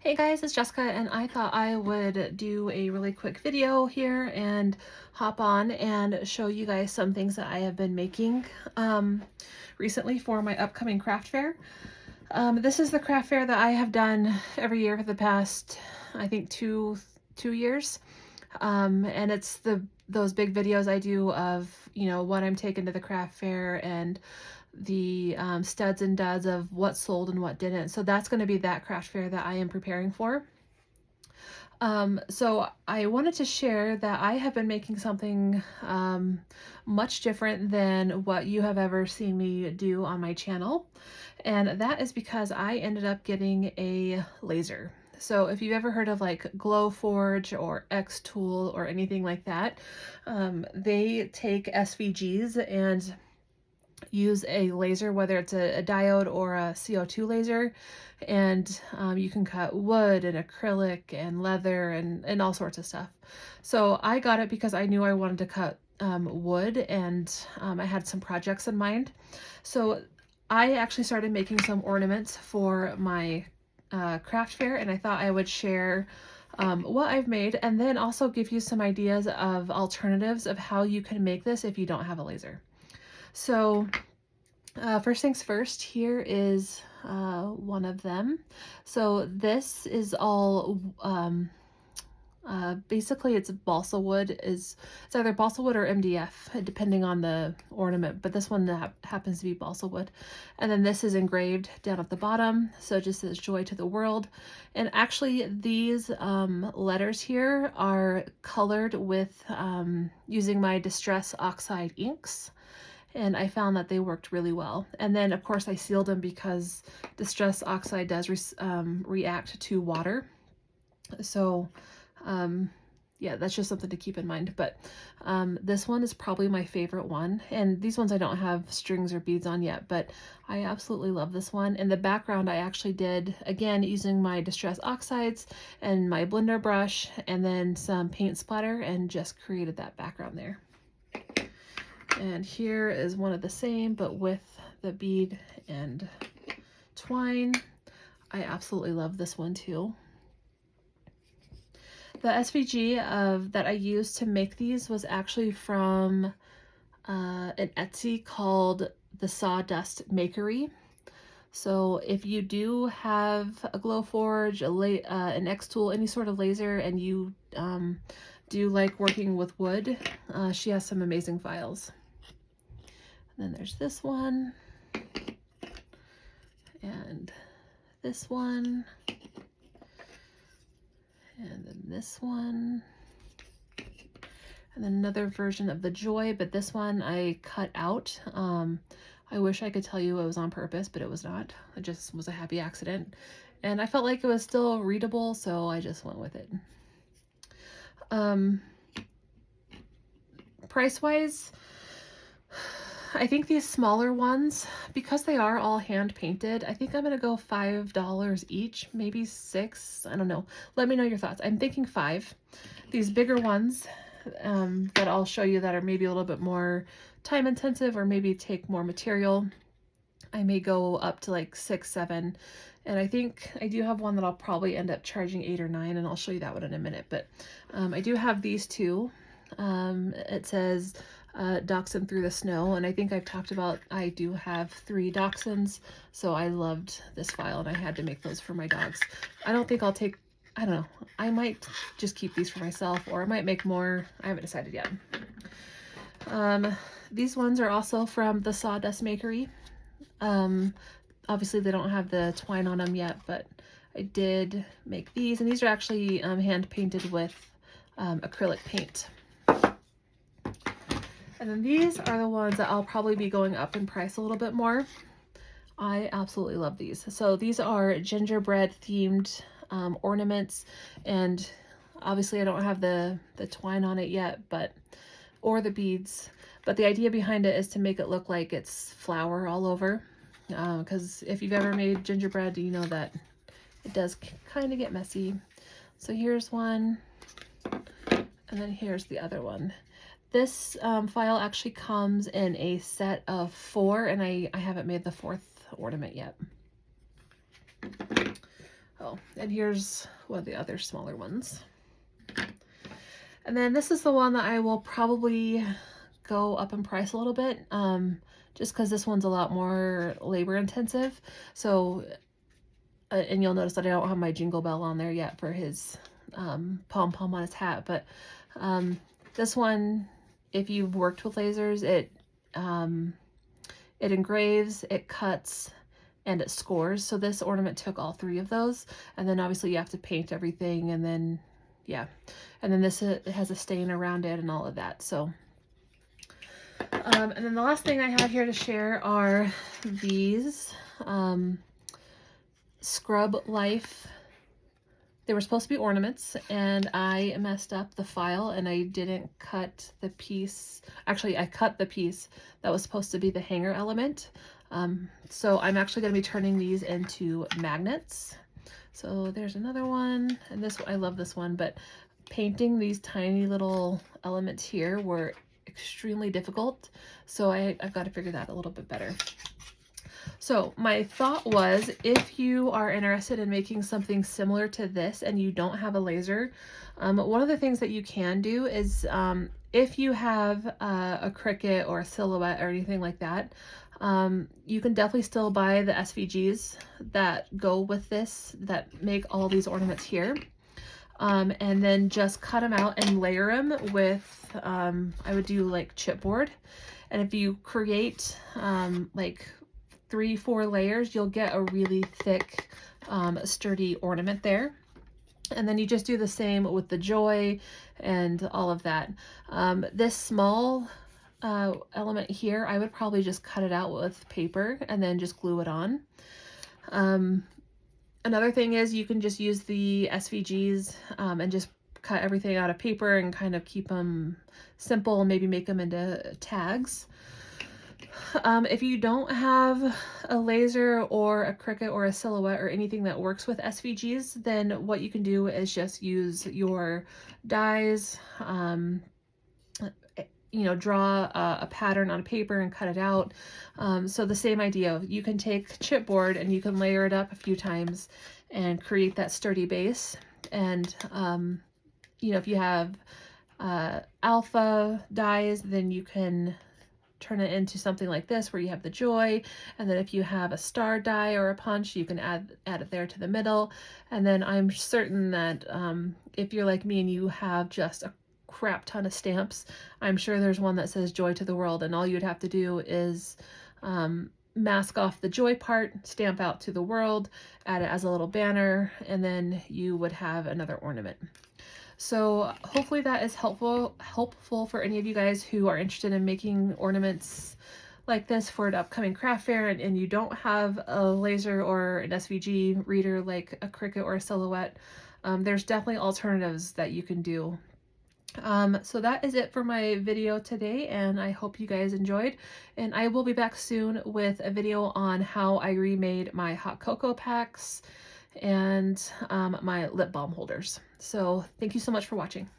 Hey guys, it's Jessica, and I thought I would do a really quick video here and hop on and show you guys some things that I have been making recently for my upcoming craft fair. This is the craft fair that I have done every year for the past, I think, two years. And it's those big videos I do of, what I'm taking to the craft fair and the studs and duds of what sold and what didn't. So that's going to be that craft fair that I am preparing for. So I wanted to share that I have been making something much different than what you have ever seen me do on my channel. And that is because I ended up getting a laser. So if you've ever heard of like Glowforge or X-Tool or anything like that, they take SVGs and use a laser, whether it's a diode or a CO2 laser, and you can cut wood and acrylic and leather and all sorts of stuff. So I got it because I knew I wanted to cut wood, and I had some projects in mind. So I actually started making some ornaments for my craft fair, and I thought I would share what I've made and then also give you some ideas of alternatives of how you can make this if you don't have a laser. So first things first, here is one of them. So this is all, basically it's balsa wood. It's either balsa wood or MDF, depending on the ornament, but this one happens to be balsa wood. And then this is engraved down at the bottom, so it just says joy to the world. And actually these letters here are colored with using my Distress Oxide inks. And I found that they worked really well. And then of course I sealed them because Distress Oxide does react to water. So yeah, that's just something to keep in mind. But this one is probably my favorite one. And these ones I don't have strings or beads on yet, but I absolutely love this one. In the background I actually did, again, using my Distress Oxides and my blender brush and then some paint splatter, and just created that background there. And here is one of the same, but with the bead and twine. I absolutely love this one too. The SVG that I used to make these was actually from an Etsy called the Sawdust Makery. So if you do have a Glowforge, an X-Tool, any sort of laser, and you do like working with wood, she has some amazing files. And then there's this one, and this one, and then this one, and then another version of the Joy, but this one I cut out. I wish I could tell you it was on purpose, but it was not. It just was a happy accident. And I felt like it was still readable, so I just went with it. Price-wise, I think these smaller ones, because they are all hand painted, I think I'm gonna go $5 each, maybe $6, I don't know. Let me know your thoughts. I'm thinking $5. These bigger ones that I'll show you that are maybe a little bit more time intensive or maybe take more material, I may go up to like $6, $7. And I think I do have one that I'll probably end up charging $8 or $9, and I'll show you that one in a minute. But I do have these two. It says Dachshund Through the Snow, and I think I've talked about I do have 3 dachshunds, so I loved this file and I had to make those for my dogs. I don't think I'll take, I don't know, I might just keep these for myself, or I might make more. I haven't decided yet. These ones are also from the Sawdust Makery. Obviously they don't have the twine on them yet, but I did make these, and these are actually hand painted with acrylic paint. And then these are the ones that I'll probably be going up in price a little bit more. I absolutely love these. So these are gingerbread themed ornaments, and obviously I don't have the twine on it yet, or the beads, but the idea behind it is to make it look like it's flour all over, because if you've ever made gingerbread, you know that it does kind of get messy. So here's one, and then here's the other one. This file actually comes in a set of 4, and I haven't made the 4th ornament yet. Oh, and here's one of the other smaller ones. And then this is the one that I will probably go up in price a little bit, just because this one's a lot more labor intensive. So, and you'll notice that I don't have my jingle bell on there yet for his pom-pom on his hat, but this one, if you've worked with lasers, it engraves, it cuts, and it scores. So this ornament took all three of those, and then obviously you have to paint everything, and then yeah, and then this it has a stain around it and all of that. So and then the last thing I have here to share are these Scrub Life. They were supposed to be ornaments, and I messed up the file and I didn't cut the piece. Actually, I cut the piece that was supposed to be the hanger element. So I'm actually going to be turning these into magnets. So there's another one, and this, I love this one, but painting these tiny little elements here were extremely difficult. So I've got to figure that a little bit better. So my thought was, if you are interested in making something similar to this and you don't have a laser, one of the things that you can do is if you have a Cricut or a Silhouette or anything like that, you can definitely still buy the SVGs that go with this, that make all these ornaments here. And then just cut them out and layer them with, I would do like chipboard. And if you create like 3-4 layers, you'll get a really thick, sturdy ornament there. And then you just do the same with the joy and all of that. This small element here, I would probably just cut it out with paper and then just glue it on. Another thing is you can just use the SVGs and just cut everything out of paper and kind of keep them simple and maybe make them into tags. If you don't have a laser or a Cricut or a Silhouette or anything that works with SVGs, then what you can do is just use your dies, you know, draw a pattern on paper and cut it out. So the same idea, you can take chipboard and you can layer it up a few times and create that sturdy base. And, you know, if you have alpha dies, then you can turn it into something like this where you have the joy, and then if you have a star die or a punch, you can add it there to the middle. And then I'm certain that if you're like me and you have just a crap ton of stamps, I'm sure there's one that says joy to the world, and all you'd have to do is mask off the joy part, stamp out to the world, add it as a little banner, and then you would have another ornament. So hopefully that is helpful for any of you guys who are interested in making ornaments like this for an upcoming craft fair, and you don't have a laser or an SVG reader like a Cricut or a Silhouette. There's definitely alternatives that you can do. So that is it for my video today, and I hope you guys enjoyed, and I will be back soon with a video on how I remade my hot cocoa packs and my lip balm holders. So thank you so much for watching.